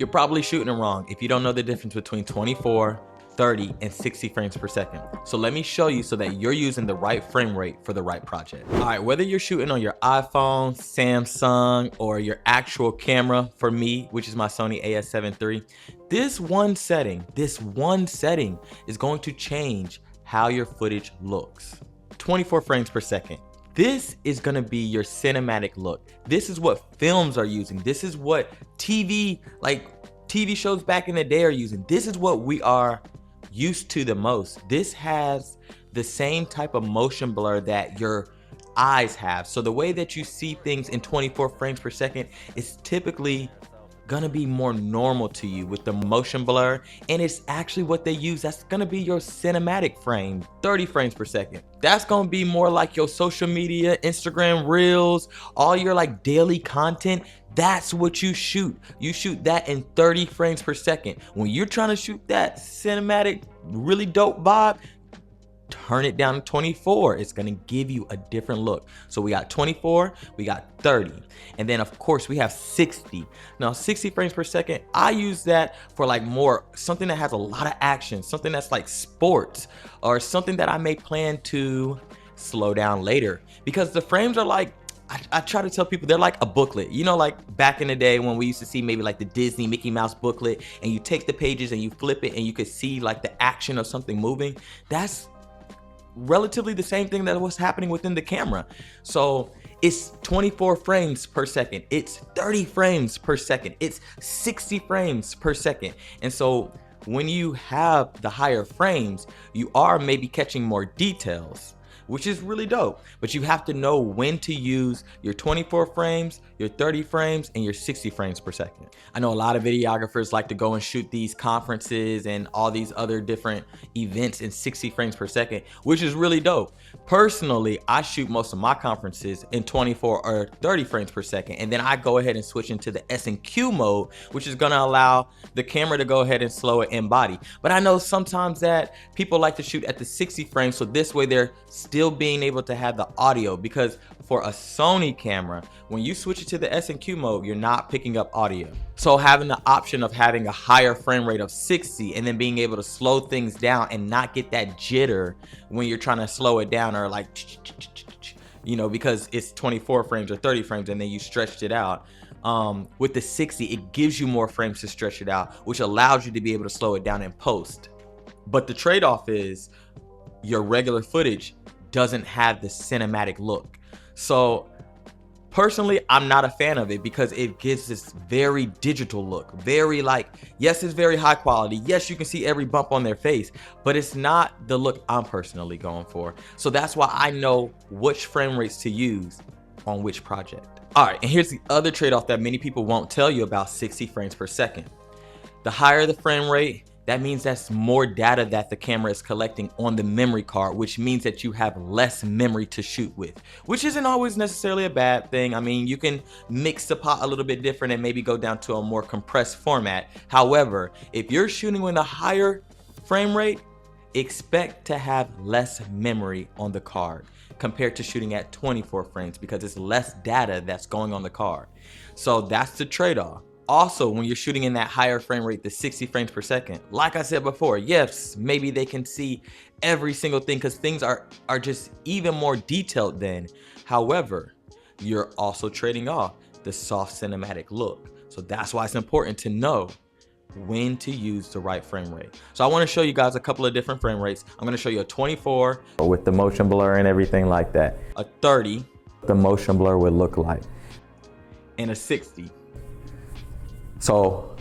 You're probably shooting it wrong if you don't know the difference between 24, 30, and 60 frames per second. So let me show you so that you're using the right frame rate for the right project. All right, whether you're shooting on your iPhone, Samsung, or your actual camera, for me, which is my Sony a7 III, this one setting is going to change how your footage looks. 24 frames per second. This is gonna be your cinematic look. This is what films are using. This is what TV shows back in the day are using. This is what we are used to the most. This has the same type of motion blur that your eyes have. So the way that you see things in 24 frames per second is typically gonna be more normal to you with the motion blur, and it's actually what they use. That's gonna be your cinematic frame. 30 frames per second. That's gonna be more like your social media, Instagram reels, all your like daily content. That's what you shoot. You shoot that in 30 frames per second. When you're trying to shoot that cinematic, really dope vibe, turn it down to 24. It's gonna give you a different look. So we got 24, we got 30, and then of course we have 60. Now 60 frames per second, I use that for like more something that has a lot of action, something that's like sports, or something that I may plan to slow down later, because the frames are like, I try to tell people they're like a booklet. You know, like back in the day when we used to see maybe like the Disney Mickey Mouse booklet, and you take the pages and you flip it and you could see like the action of something moving. That's relatively the same thing that was happening within the camera. So it's 24 frames per second, it's 30 frames per second, it's 60 frames per second. And so when you have the higher frames, you are maybe catching more details, which is really dope. But you have to know when to use your 24 frames, your 30 frames, and your 60 frames per second. I know a lot of videographers like to go and shoot these conferences and all these other different events in 60 frames per second, which is really dope. Personally, I shoot most of my conferences in 24 or 30 frames per second, and then I go ahead and switch into the S&Q mode, which is gonna allow the camera to go ahead and slow it in body. But I know sometimes that people like to shoot at the 60 frames, so this way they're still being able to have the audio, because for a Sony camera, when you switch it to the S&Q mode, you're not picking up audio. So having the option of having a higher frame rate of 60 and then being able to slow things down and not get that jitter when you're trying to slow it down, or like, you know, because it's 24 frames or 30 frames and then you stretched it out. With the 60, it gives you more frames to stretch it out, which allows you to be able to slow it down in post. But the trade-off is your regular footage doesn't have the cinematic look. So personally, I'm not a fan of it, because it gives this very digital look, very like, yes, it's very high quality, yes, you can see every bump on their face, but it's not the look I'm personally going for. So that's why I know which frame rates to use on which project. All right, and here's the other trade-off that many people won't tell you about 60 frames per second. The higher the frame rate, that means that's more data that the camera is collecting on the memory card, which means that you have less memory to shoot with, which isn't always necessarily a bad thing. I mean, you can mix the pot a little bit different and maybe go down to a more compressed format. However, if you're shooting with a higher frame rate, expect to have less memory on the card compared to shooting at 24 frames, because it's less data that's going on the card. So that's the trade-off. Also, when you're shooting in that higher frame rate, the 60 frames per second, like I said before, yes, maybe they can see every single thing because things are just even more detailed then. However, you're also trading off the soft cinematic look. So that's why it's important to know when to use the right frame rate. So I want to show you guys a couple of different frame rates. I'm going to show you a 24 with the motion blur and everything like that, a 30, the motion blur would look like, and a 60. So,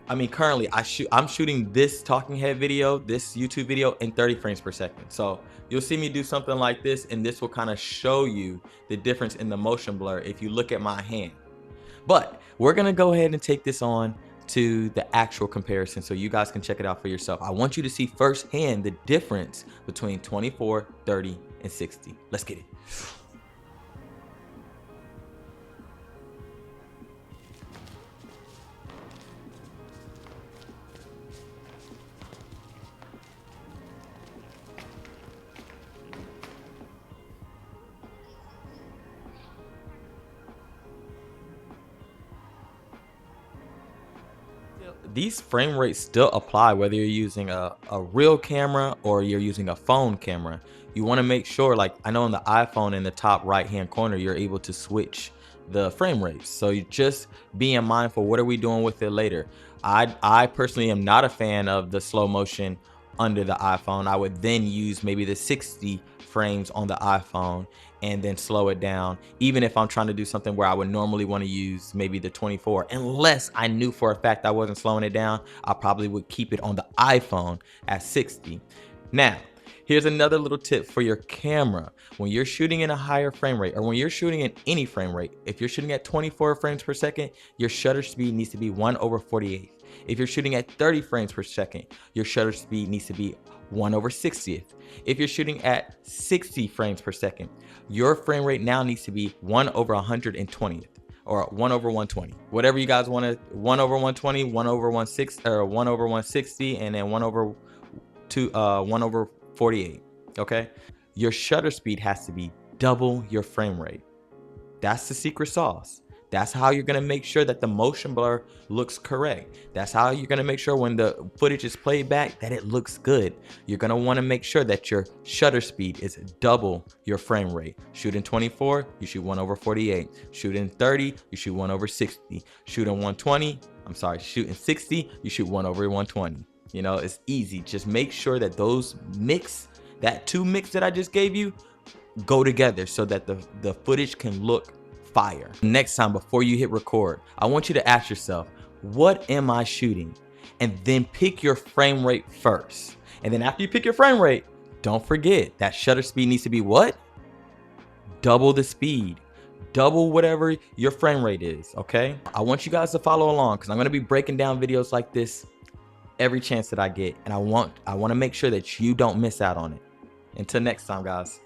I mean, currently I'm shooting this talking head video, this YouTube video, in 30 frames per second. So you'll see me do something like this, and this will kind of show you the difference in the motion blur if you look at my hand. But we're gonna go ahead and take this on to the actual comparison so you guys can check it out for yourself. I want you to see firsthand the difference between 24, 30, and 60. Let's get it. these frame rates still apply whether you're using a real camera or you're using a phone camera. You want to make sure, like I know on the iPhone in the top right hand corner, you're able to switch the frame rates. So you just being mindful, what are we doing with it later? I personally am not a fan of the slow motion under the iPhone. I would then use maybe the 60 frames on the iPhone and then slow it down, even if I'm trying to do something where I would normally want to use maybe the 24. Unless I knew for a fact I wasn't slowing it down, I probably would keep it on the iPhone at 60. Now, here's another little tip for your camera. When you're shooting in a higher frame rate, or when you're shooting in any frame rate, if you're shooting at 24 frames per second, your shutter speed needs to be 1/48. If you're shooting at 30 frames per second, your shutter speed needs to be 1/60th. If you're shooting at 60 frames per second, your frame rate now needs to be 1/120th, or 1/120. Whatever you guys want to, 1/120, 1/160, or 1/160, and then 1/48. Okay, your shutter speed has to be double your frame rate. That's the secret sauce. That's how you're gonna make sure that the motion blur looks correct. That's how you're gonna make sure when the footage is played back that it looks good. You're gonna wanna make sure that your shutter speed is double your frame rate. Shooting 24, you shoot 1/48. Shooting 30, you shoot 1/60. Shooting 60, you shoot 1/120. You know, it's easy. Just make sure that that two mix that I just gave you go together so that the footage can look fire. Next time, before you hit record, I want you to ask yourself, what am I shooting? And then pick your frame rate first. And then after you pick your frame rate, don't forget that shutter speed needs to be what? Double the speed. Double whatever your frame rate is, okay? I want you guys to follow along because I'm gonna be breaking down videos like this every chance that I get. And I want to make sure that you don't miss out on it. Until next time, guys.